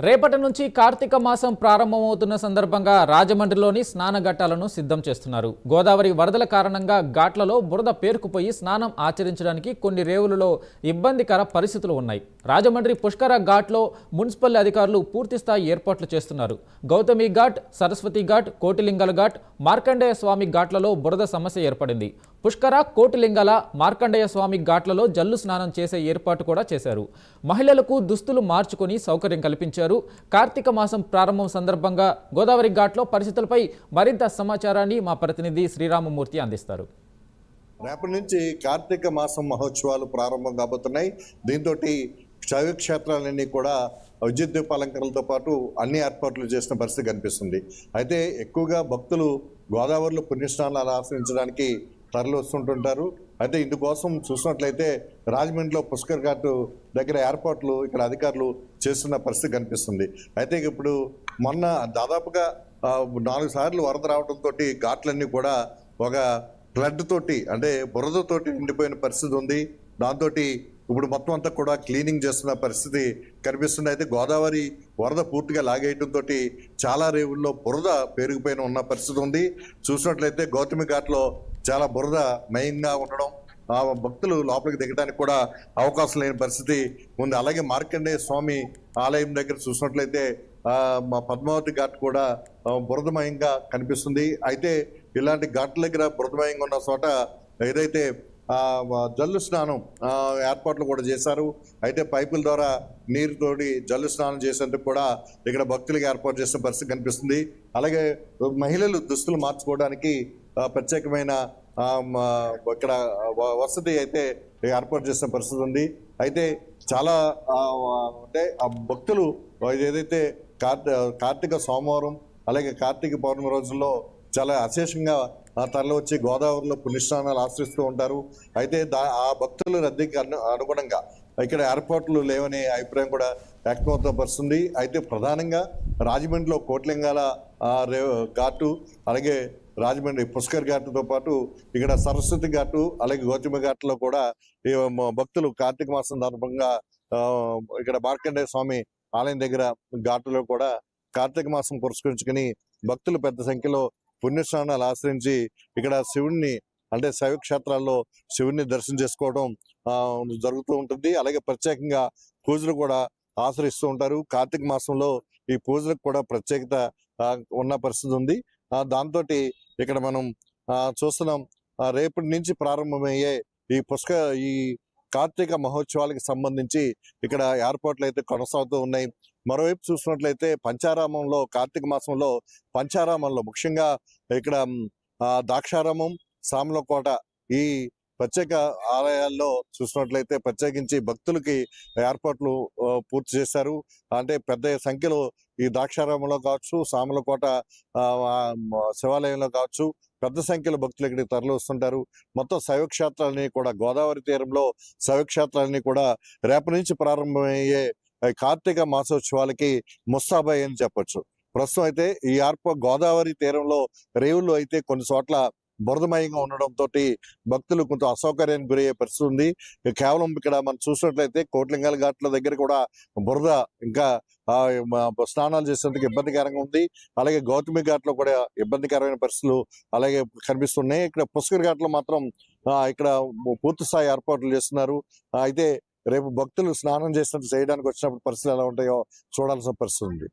రేపటి నుంచి కార్తీక మాసం ప్రారంభమవుతున్న సందర్భంగా రాజమండ్రిలోని స్నాన ఘట్టాలను సిద్ధం చేస్తున్నారు. గోదావరి వరదల కారణంగా ఘాట్లలో బురద పేరుకుపోయి స్నానం ఆచరించడానికి కొన్ని రేవులలో ఇబ్బందికర పరిస్థితులు ఉన్నాయి. రాజమండ్రి పుష్కర ఘాట్లో మున్సిపల్ అధికారులు పూర్తిస్థాయి ఏర్పాట్లు చేస్తున్నారు. గౌతమి ఘాట్, సరస్వతి ఘాట్, కోటిలింగాల ఘాట్, మార్కండేయ స్వామి ఘాట్లలో బురద సమస్య ఏర్పడింది. పుష్కర, కోటిలింగాల, మార్కండేయ స్వామి ఘాట్లలో జల్లు స్నానం చేసే ఏర్పాటు కూడా చేశారు. మహిళలకు దుస్తులు మార్చుకొని సౌకర్యం కల్పించారు. కార్తీక మాసం ప్రారంభం సందర్భంగా గోదావరి ఘాట్లో పరిస్థితులపై మరింత సమాచారాన్ని మా ప్రతినిధి శ్రీరామమూర్తి అందిస్తారు. రేపటి నుంచి కార్తీక మాసం మహోత్సవాలు ప్రారంభం కాబోతున్నాయి. దీంతో శైవ క్షేత్రాలన్నీ కూడా విద్యుత్ దీపాలంకరణలతో పాటు అన్ని ఏర్పాట్లు చేసిన పరిస్థితి కనిపిస్తుంది. అయితే ఎక్కువగా భక్తులు గోదావరిలో పుణ్యస్నానాలు ఆశ్రయించడానికి తరలి వస్తుంటుంటారు. అయితే ఇందుకోసం చూసినట్లయితే రాజమండ్రిలో పుష్కర్ ఘాట్ దగ్గర ఏర్పాట్లు ఇక్కడ అధికారులు చేస్తున్న పరిస్థితి కనిపిస్తుంది. అయితే ఇప్పుడు మొన్న దాదాపుగా 4 సార్లు వరద రావడంతో ఘాట్లన్నీ కూడా ఒక ఫ్లడ్ తోటి అంటే బురదతోటి నిండిపోయిన పరిస్థితి ఉంది. దాంతో ఇప్పుడు మొత్తం అంతా కూడా క్లీనింగ్ చేస్తున్న పరిస్థితి కనిపిస్తుంది. అయితే గోదావరి వరద పూర్తిగా లాగేయడంతో చాలా రేవుల్లో బురద పెరిగిపోయిన ఉన్న పరిస్థితి ఉంది. చూసినట్లయితే గౌతమి ఘాట్లో చాలా బురద మయంగా ఉండడం, భక్తులు లోపలికి దిగడానికి కూడా అవకాశం లేని పరిస్థితి ఉంది. అలాగే మార్కండేయ స్వామి ఆలయం దగ్గర చూసినట్లయితే పద్మావతి ఘాట్ కూడా బురదమయంగా కనిపిస్తుంది. అయితే ఇలాంటి ఘాట్ల దగ్గర బురదమయంగా ఉన్న చోట ఏదైతే జల్లు స్నానం ఏర్పాట్లు కూడా చేశారు. అయితే పైపుల ద్వారా నీరుతోటి జల్లు స్నానం చేసేందుకు కూడా ఇక్కడ భక్తులకు ఏర్పాటు చేసిన పరిస్థితి కనిపిస్తుంది. అలాగే మహిళలు దుస్తులు మార్చుకోవడానికి ప్రత్యేకమైన ఇక్కడ వసతి అయితే ఏర్పాటు చేసిన పరిస్థితి ఉంది. అయితే చాలా అంటే ఆ భక్తులు ఏదైతే కార్తీక సోమవారం అలాగే కార్తీక పౌర్ణమి రోజుల్లో చాలా అశేషంగా తరలి వచ్చి గోదావరిలో పుణ్యస్నానాలు ఆశ్రయిస్తూ ఉంటారు. అయితే ఆ భక్తుల రద్దీకి అనుగుణంగా ఇక్కడ ఏర్పాట్లు లేవనే అభిప్రాయం కూడా వ్యక్తమవుతున్న పరిస్థితుంది. అయితే ప్రధానంగా రాజమండ్రిలో కోటిలింగాల ఘాటు అలాగే రాజమండ్రి పుష్కర్ ఘాటుతో పాటు ఇక్కడ సరస్వతి ఘాటు అలాగే గౌతమి ఘాట్లో కూడా భక్తులు కార్తీక మాసం సందర్భంగా ఇక్కడ మార్కండేయ స్వామి ఆలయం దగ్గర ఘాటులో కూడా కార్తీక మాసం పురస్కరించుకుని భక్తులు పెద్ద సంఖ్యలో పుణ్యస్నానాలు ఆశ్రయించి ఇక్కడ శివుణ్ణి అంటే శైవ క్షేత్రాల్లో శివుణ్ణి దర్శనం చేసుకోవడం జరుగుతూ ఉంటుంది. అలాగే ప్రత్యేకంగా పూజలు కూడా ఆశ్రయిస్తూ ఉంటారు. కార్తీక మాసంలో ఈ పూజలకు కూడా ప్రత్యేకత ఉన్న పరిస్థితి ఉంది. దాంతో ఇక్కడ మనం చూస్తున్నాం. రేపటి నుంచి ప్రారంభమయ్యే ఈ కార్తీక మహోత్సవాలకు సంబంధించి ఇక్కడ ఏర్పాట్లు అయితే కొనసాగుతూ ఉన్నాయి. మరోవైపు చూసినట్లయితే పంచారామంలో కార్తీక మాసంలో పంచారామంలో ముఖ్యంగా ఇక్కడ ద్రాక్షారామం, సామలకోట ఈ ప్రత్యేక ఆలయాల్లో చూసినట్లయితే ప్రత్యేకించి భక్తులకి ఏర్పాట్లు పూర్తి చేశారు. అంటే పెద్ద సంఖ్యలో ఈ ద్రాక్షారామంలో కావచ్చు, సామలకోట శివాలయంలో కావచ్చు పెద్ద సంఖ్యలో భక్తులు ఇక్కడికి తరలి వస్తుంటారు. మొత్తం శైవ క్షేత్రాలని కూడా గోదావరి తీరంలో శైవ క్షేత్రాలని కూడా రేపటి నుంచి ప్రారంభమయ్యే కార్తీక మాసోత్సవాలకి ముస్తాబాయి అని చెప్పొచ్చు. ప్రస్తుతం అయితే ఈ గోదావరి తీరంలో రేవుల్లో అయితే కొన్ని చోట్ల బురదమయంగా ఉండడంతో భక్తులు కొంచెం అసౌకర్యానికి గురయ్యే పరిస్థితి ఉంది. కేవలం ఇక్కడ మనం చూసినట్లయితే కోటిలింగాల ఘాట్ల దగ్గర కూడా బురద ఇంకా స్నానాలు చేసేందుకు ఇబ్బందికరంగా ఉంది. అలాగే గౌతమి ఘాట్లో కూడా ఇబ్బందికరమైన పరిస్థితులు అలాగే కనిపిస్తున్నాయి. ఇక్కడ పుష్కర్ ఘాట్లో మాత్రం ఇక్కడ పూర్తి స్థాయి ఏర్పాట్లు చేస్తున్నారు. అయితే రేపు భక్తులు స్నానం చేయడానికి వచ్చినప్పుడు పరిస్థితులు ఎలా ఉంటాయో చూడాల్సిన పరిస్థితి ఉంది.